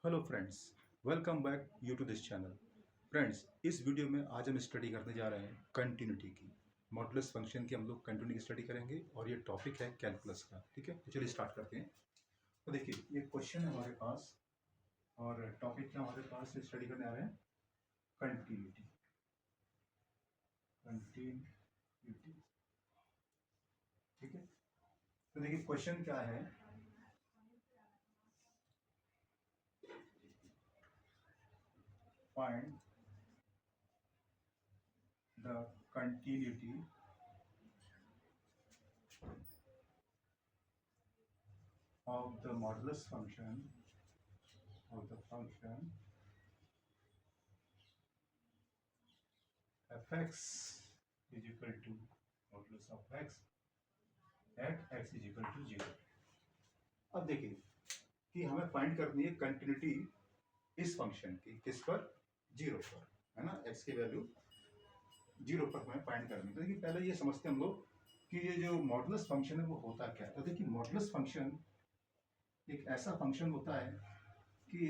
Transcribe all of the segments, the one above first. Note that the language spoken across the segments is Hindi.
Hello friends, welcome back you to this channel. Friends, इस वीडियो में आज हम स्टडी करने जा रहे हैं कंटिन्यूटी की। मॉडुलस फंक्शन की हम लोग कंटिन्यूटी की स्टडी करेंगे और ये टॉपिक है कैलकुलस का। ठीक है, तो चलिए स्टार्ट करते हैं। तो देखिए, ये क्वेश्चन है हमारे पास और टॉपिक क्या हमारे पास स्टडी करने आ रहे हैं, कंटिन्यूटी। कंटिन्यूटी, ठीक है। तो देखिए क्वेश्चन क्या है, find the continuity of the modulus function fx is equal to modulus of x at x is equal to 0। अब देखिए कि हमें फाइंड करनी है कंटिन्यूटी इस फंक्शन की, किस पर, 0 पर, है ना। x की वैल्यू 0 पर हमें फाइंड करनी है। तो देखिए पहले ये समझते हैं हम लोग कि ये जो मॉडुलस फंक्शन है वो होता क्या है। तो देखिए मॉडुलस फंक्शन एक ऐसा फंक्शन होता है कि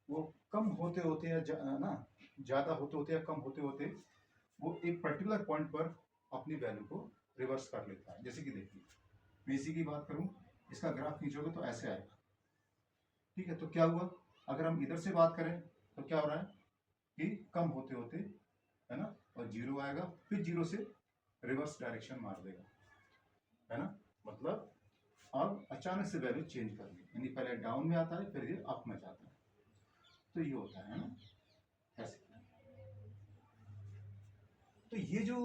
वो कम होते होते या ना ज़्यादा होते होते या कम होते होते वो एक पर्टिकुलर पॉइंट पर अपनी वैल्यू को रिवर्स कर लेता है। जैसे कि देखिए मैं इसी की बात करूं, इसका ग्राफ खींचोगे तो ऐसे आएगा। ठीक है, तो क्या हुआ, अगर हम इधर से बात करें तो क्या हो रहा है कि कम होते होते, है ना, और 0 आएगा, फिर 0 से रिवर्स डायरेक्शन मार देगा, है ना। मतलब अब अचानक से वैल्यू चेंज कर ली, यानी पहले डाउन में आता है फिर ये अप में जाता है। तो ये होता है ना, ऐसे। तो ये जो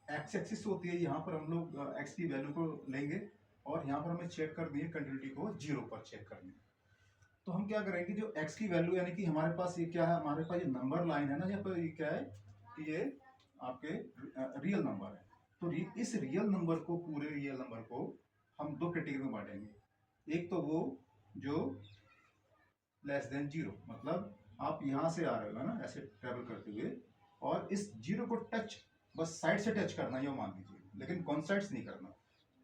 एक्स एक्सिस होती है, यहाँ पर हम लोग एक्स की वैल्यू को लेंगे और यहाँ पर हमें चेक कर दिए कंटिन्यूटी को 0 पर चेक करनी। तो हम क्या करेंगे, जो एक्स की वैल्यू यानी कि हमारे पास ये क्या है, हमारे पास ये नंबर लाइन है ना, यहाँ पर ये क्या है कि ये आपके रियल नंबर है। तो इस रियल नंबर को, पूरे रियल नंबर को हम दो कैटेगरी में बांटेंगे। एक तो वो जो लेस देन 0, मतलब आप यहाँ से आ रहे हो ना, ऐसे ट्रेवल करते हुए, और इस 0 को टच, बस साइड से टच करना है, ये मान लीजिए, लेकिन कौन साइड्स नहीं करना।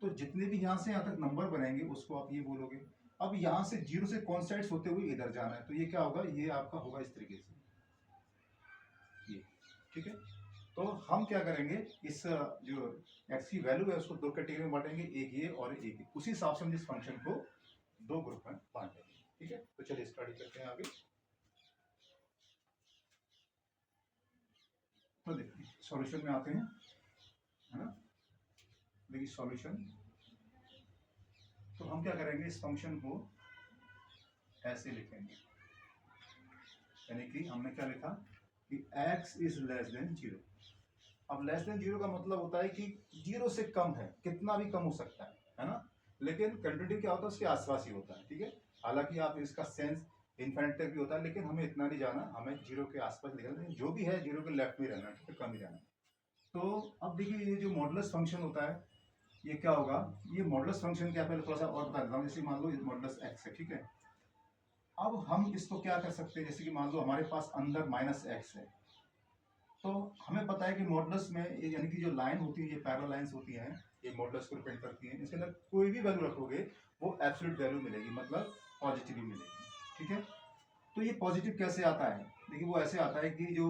तो जितने भी यहाँ से यहाँ तक नंबर बनेंगे उसको आप ये बोलोगे। अब यहाँ से 0 से कौन साइड्स होते हुए इधर जाना है, तो ये क्या होगा, ये आपका होगा इस तरीके से, ये। ठीक है, तो हम क्या करेंगे, इस जो x की वैल्यू है उसको दो कैटेगरी में बांटेंगे, एक ये और एक ये। उसी हिसाब से हम इस फंक्शन को दो ग्रुप में बांटेंगे। ठीक है, तो चलिए स्टार्ट करते हैं आगे। तो देखिए सॉल्यूशन में आते हैं, है ना। देखिए सॉल्यूशन, तो हम क्या करेंगे, इस फंक्शन को ऐसे लिखेंगे, यानी कि हमने क्या लिखा कि x इज लेस देन 0। अब लेस देन 0 का मतलब होता है कि 0 से कम है, कितना भी कम हो सकता है ना। लेकिन कंटिन्यूटी क्या होता है, उसके आसपास ही होता है। ठीक है, हालांकि आप इसका सेंस इन्फिनिट तक भी होता है, लेकिन हमें इतना नहीं जाना, हमें 0 के आसपास लिखना है, जो भी है 0 के लेफ्ट में रहना, ठीक है, कम ही रहना। तो अब देखिए ये जो मॉडुलस फंक्शन होता है, ये क्या होगा, ये मॉडुलस फंक्शन क्या, पहले थोड़ा सा और बता देता हूँ। जैसे मान लो मॉडुलस x है, ठीक है। अब हम इसको क्या कर सकते हैं, जैसे कि मान लो हमारे पास अंदर माइनस एक्स है, तो हमें पता है कि मॉडुलस में यानी कि जो लाइन होती है, ये पैरेलल लाइंस होती हैं, ये मॉडुलस को रिप्रेजेंट करती हैं। इसके अंदर कोई भी वैल्यू रखोगे वो एब्सोल्यूट वैल्यू मिलेगी, मतलब पॉजिटिव ही मिलेगी। ठीक है, तो ये पॉजिटिव कैसे आता है, देखिए वो ऐसे आता है कि जो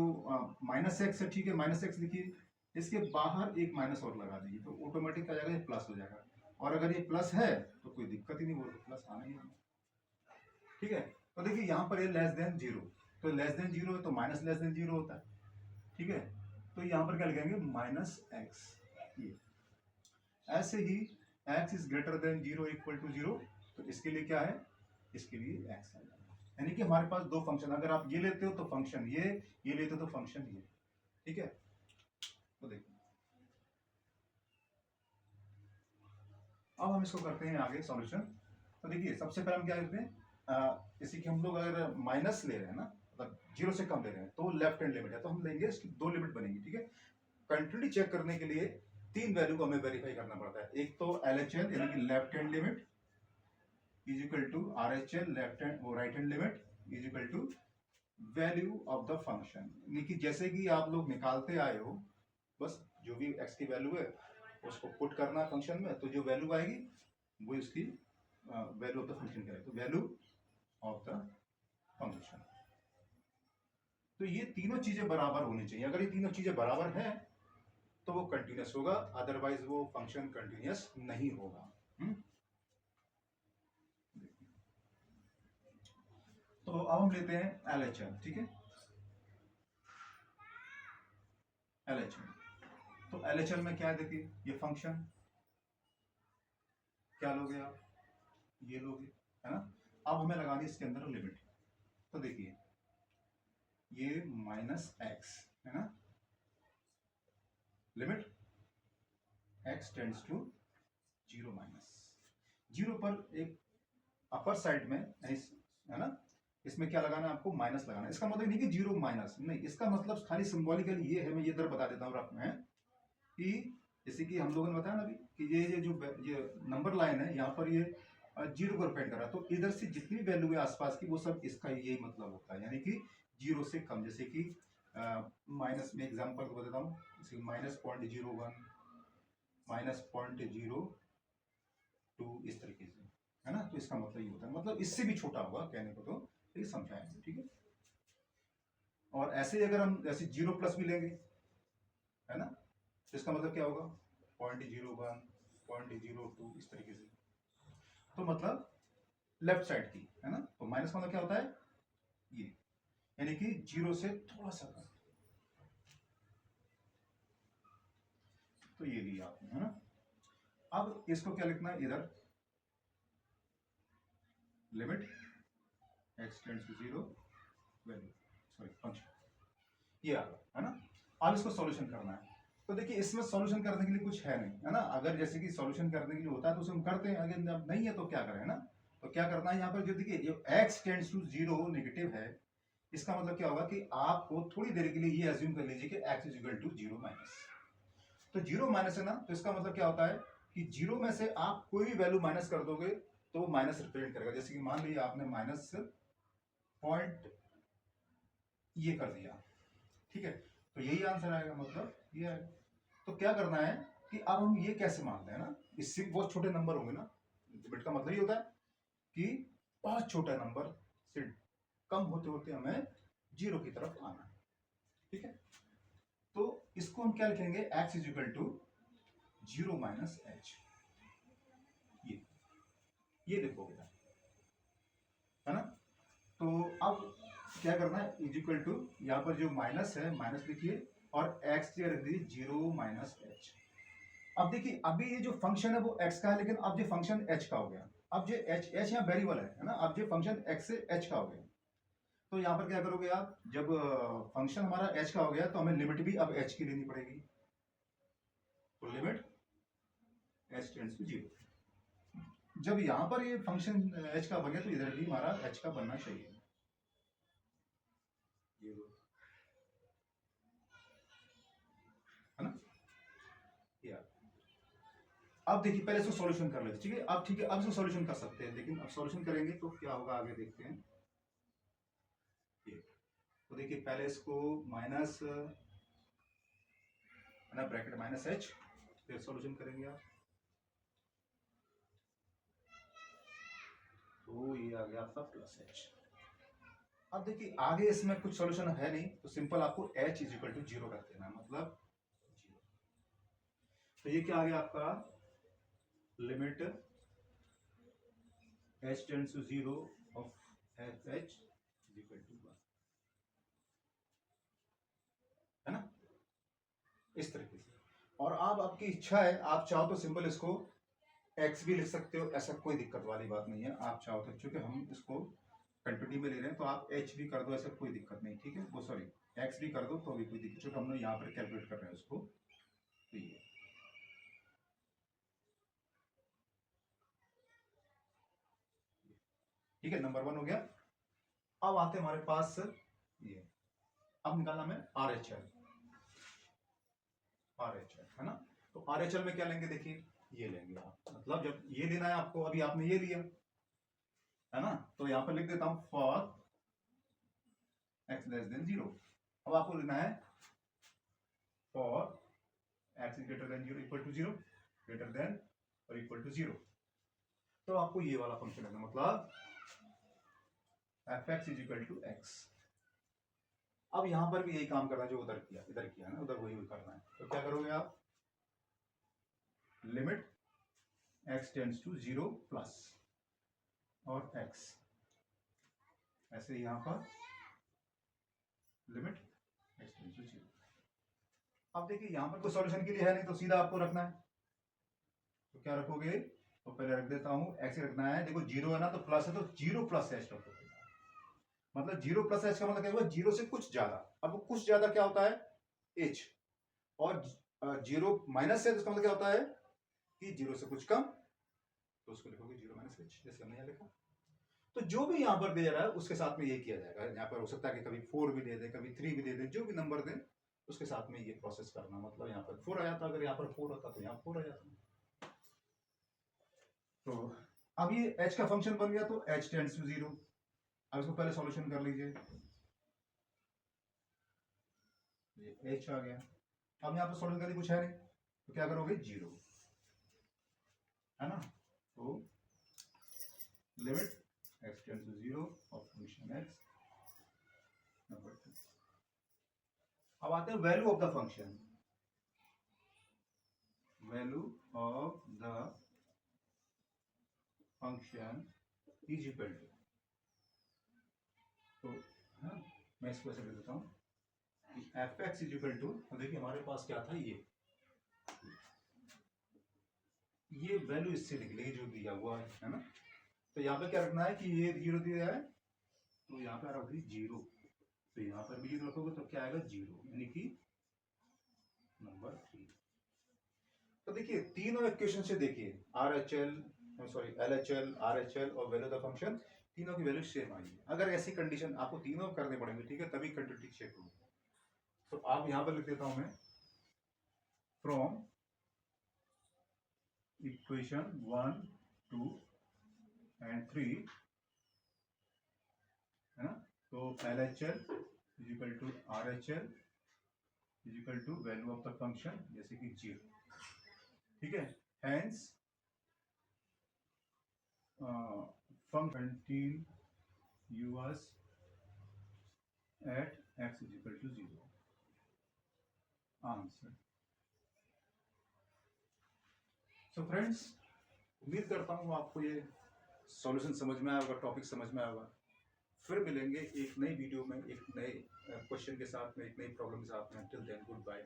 माइनस एक्स है, ठीक है, माइनस एक्स लिखिए, इसके बाहर एक माइनस और लगा दीजिए, तो ऑटोमेटिक आ जाएगा, ये प्लस हो जाएगा। और अगर ये प्लस है तो कोई दिक्कत ही नहीं, वो तो प्लस आना ही है। ठीक है, तो देखिए यहाँ पर ये लेस देन 0, तो लेस देन 0 है तो माइनस लेस देन 0 होता है। ठीक है, तो यहाँ पर क्या लिखेंगे, माइनस एक्स। ये ऐसे ही x is greater than 0 equal to 0, तो इसके लिए क्या है, इसके लिए x है। यानी कि हमारे पास दो फंक्शन, अगर आप ये लेते हो तो फंक्शन ये लेते हो तो फंक्शन ये। ठीक है, तो देखिए अब हम इसको करते हैं आगे सॉल्यूशन। तो देखिए सबसे पहले हम क्या करते हैं, जैसे कि हम लोग अगर माइनस ले रहे हैं ना, मतलब 0 से कम ले रहे हैं, तो लेफ्ट हैंड लिमिट है, तो हम लेंगे इसकी दो लिमिट बनेगी। ठीक है, कंटिन्यूटी चेक करने के लिए तीन वैल्यू को हमें वेरीफाई करना पड़ता है। एक तो LHL यानी कि left hand limit is equal to RHL left hand, वो right hand limit is equal to value of the function. यानी कि जैसे कि आप लोग निकालते आए हो, बस जो भी x की वैल्यू है उसको पुट करना है फंक्शन में, तो जो वैल्यू आएगी वो इसकी वैल्यू ऑफ द फंक्शन करें, तो वैल्यू ऑफ द फंक्शन। तो ये तीनों चीजें बराबर होनी चाहिए। अगर ये तीनों चीजें बराबर हैं तो वो कंटिन्यूस होगा, अदरवाइज वो फंक्शन कंटिन्यूस नहीं होगा। तो अब हम लेते हैं LHL, ठीक है, LHL। तो LHL में क्या है, देखिए ये फंक्शन क्या लोगे आप, ये लोगे, है ना। अब हमें लगानी इसके अंदर लिमिट। तो देखिए ये -x है ना, लिमिट x टेंड्स टू 0 0 पर एक अपर साइड में है ना, इसमें क्या लगाना है आपको, माइनस लगाना है। इसका मतलब नहीं कि 0 माइनस नहीं, इसका मतलब खाली सिंबॉलिकली ये है। मैं ये इधर बता देता हूँ रफ में कि जैसे कि हम लोगों ने बताया ना अभी कि ये जो ये नंबर लाइन है यहाँ पर ये 0 को रिप्रेजेंट कर रहा है, तो इधर से जितनी वैल्यू है आसपास की वो सब इसका यही मतलब होता है, यानी कि 0 से कम। जैसे कि माइनस में एग्जाम्पल को बताता हूँ, जैसे -0.01 -0.02 इस तरीके से, है ना। तो इसका मतलब ये होता है, मतलब इससे भी छोटा होगा कहने को, तो ये समझाएंगे, ठीक है। और ऐसे अगर हम ऐसे 0+ भी लेंगे, है ना, तो इसका मतलब क्या होगा, 0.01 0.02 इस तरीके से। तो मतलब लेफ्ट साइड की, है ना। तो माइनस का मतलब क्या होता है, ये यानी कि 0 से थोड़ा सा कम। तो ये लिया आपने, है ना। अब इसको क्या लिखना है, इधर limit x tends to 0 value, sorry function, ये आ गया, है ना। अब इसको सॉल्यूशन करना है। तो देखिए इसमें सॉल्यूशन करने के लिए कुछ है नहीं, है ना। अगर जैसे कि सॉल्यूशन करने के लिए होता है तो उसे हम करते हैं, अगर नहीं है तो क्या करें, है ना। तो क्या करना है यहाँ पर, जो देखिए जो x टेंड्स टू 0 नेगेटिव है, इसका मतलब क्या होगा कि आपको थोड़ी देर के लिए ये अज्यूम कर लीजिए कि x is equal to 0 minus. तो 0 माइनस है ना, तो इसका मतलब क्या होता है कि 0 में से आप कोई भी वैल्यू माइनस कर दोगे तो वो माइनस रिप्रेजेंट करेगा। जैसे कि मान लीजिए आपने माइनस पॉइंट ये कर दिया, ठीक है, तो यही आंसर आएगा, मतलब ये आएगा। तो क्या करना है कि अब हम ये कैसे मानते हैं ना, इससे बहुत छोटे नंबर होंगे ना, लिमिट का मतलब ये होता है कि बहुत छोटा नंबर से कम होते होते हमें 0 की तरफ आना है, ठीक है। तो इसको हम क्या लिखेंगे, x is equal to 0 minus h, ये देखो बेटा, है ना। तो अब क्या करना है, इज इक्वल टू यहाँ पर जो माइनस है माइनस लिखिए और x की रख दीजिए 0 माइनस h। अब देखिए अभी ये जो फंक्शन है वो x का है, लेकिन अब ये फंक्शन h का हो गया। अब ये h यहाँ वेरिएबल है ना, अब ये फंक्शन x से h का हो गया। तो यहाँ पर क्या करोगे आप, जब फंक्शन हमारा h का हो गया तो हमें लिमिट भी अब h की लेनी पड़ेगी। तो लिमिट h टेंड्स टू 0। जब यहाँ पर ये फंक्शन h का बन गया तो इधर भी हमारा h का बनना चाहिए। है ना, अब देखिए पहले इसको सॉल्यूशन कर लेते, ठीक है। अब ठीक है, अब इसको सॉल्यूशन कर सकते हैं, लेकिन अब सॉल्यूशन करेंगे तो क्या होगा आगे देखते हैं। ये तो देखिए पहले इसको माइनस, है ना, ब्रैकेट माइनस h, फिर सॉल्यूशन करेंगे आप, तो ये आ गया आपका प्लस h। अब देखिए आगे इसमें कुछ सॉल्यूशन है नहीं, तो सिंपल आपको h इज इक्वल टू 0 रख देना, मतलब 0। तो ये क्या आ गया आपका, limit h tends to 0 of h is equal to 1, है ना, इस तरीके से। और आप आपकी इच्छा है, आप चाहो तो सिंपल इसको x भी लिख सकते हो, ऐसा कोई दिक्कत वाली बात नहीं है। आप चाहो तो, क्योंकि हम इसको कंटिन्यू में ले रहे हैं, तो आप h भी कर दो, ऐसा कोई दिक्कत नहीं, ठीक है। वो सॉरी x भी कर दो तो भी कोई दिक्कत, क्योंकि हम लोग यहाँ पर कैलकुलेट कर रहे हैं उसको, ठीक है। ठीक है, नंबर 1 हो गया। अब आते हमारे पास ये, अब निकालना हमें RHL, है ना। तो RHL में क्या लेंगे, देखिए ये लेंगे आप, मतलब जब ये लेना है आपको, अभी आपने ये लिया है ना, तो यहाँ पर लिख देता हूं फॉर x लेस देन 0। अब आपको लिखना है for x is greater than 0 equal to 0, greater than और इक्वल टू 0। तो आपको ये वाला फंक्शन लेना, मतलब F X is equal to X. अब यहां पर भी यही काम करना है जो उधर किया ना, उधर वही करना है। तो क्या करोगे आप, limit x tends to 0 plus और x, ऐसे यहां पर लिमिट x टेंड्स टू 0। अब देखिए यहां पर कोई सॉल्यूशन के लिए है नहीं, तो सीधा आपको रखना है। तो क्या रखोगे, तो पहले रख देता हूं, x रखना है। देखो 0 है ना, तो प्लस है, तो 0 प्लस h रखोगे। मतलब 0 प्लस h का मतलब क्या हुआ, 0 से कुछ ज्यादा। अब कुछ ज्यादा क्या होता है, h, और 0 माइनस है, तो इसका मतलब क्या होता है कि 0 से कुछ कम, तो उसको लिखोगे 0 माइनस h, जैसे हमने यहाँ लिखा। तो जो भी यहाँ पर दे रहा है उसके साथ में ये किया जाएगा। यहाँ पर हो सकता है कि कभी 4 भी दे दे, कभी 3 भी दे दे, जो भी नंबर दे उसके साथ में ये प्रोसेस करना। मतलब यहाँ पर 4 आया था, अगर यहाँ पर 4 होता तो यहाँ 4 आ जाता। तो अब ये h का फंक्शन बन गया, तो h टेंड्स टू 0। अब इसको पहले सॉल्यूशन कर लीजिए, ये h आ गया। अब यहाँ पर सॉल्यूशन करने कुछ है नहीं, तो क्या करोगे, 0, है ना। तो limit x tends to 0 of function x number 2। अब आते हैं value of the function. Value of the function is equal to, तो हाँ, मैं इसको ऐसे लिख देता हूँ कि F X is equal to, देखिए हमारे पास क्या था, ये वैल्यू इससे निकलेगी जो दिया हुआ है ना। तो यहाँ पे क्या रखना है कि ये 0 दिया है, तो यहाँ पे रखोगे 0, तो यहाँ पर भी 0 रखोगे, तो क्या आएगा 0, यानी कि नंबर 3। तो देखिए तीनों इक्वेशन से देखिए, LHL, RHL और वैल्यू ऑफ द फंक्शन, तीनों की वैल्यू सेम आई है। अगर ऐसी कंडीशन आपको तीनों करने पड़ेंगे, ठीक है, तभी कंटिन्यूटी चेक होगी। तो आप यहां पर लिख देता हूं मैं, फ्रॉम इक्वेशन 1, 2 एंड 3, है ना। तो LHL is equal to RHL is equal to value of the function, जैसे कि 0, ठीक है। Hence function use at x is equal to 0, answer. So friends, उम्मीद करता हूँ आपको ये सॉल्यूशन समझ में आया होगा, टॉपिक समझ में आया होगा। फिर मिलेंगे एक नई वीडियो में, एक नए क्वेश्चन के साथ में, एक नई प्रॉब्लम के साथ में। Till then, good bye.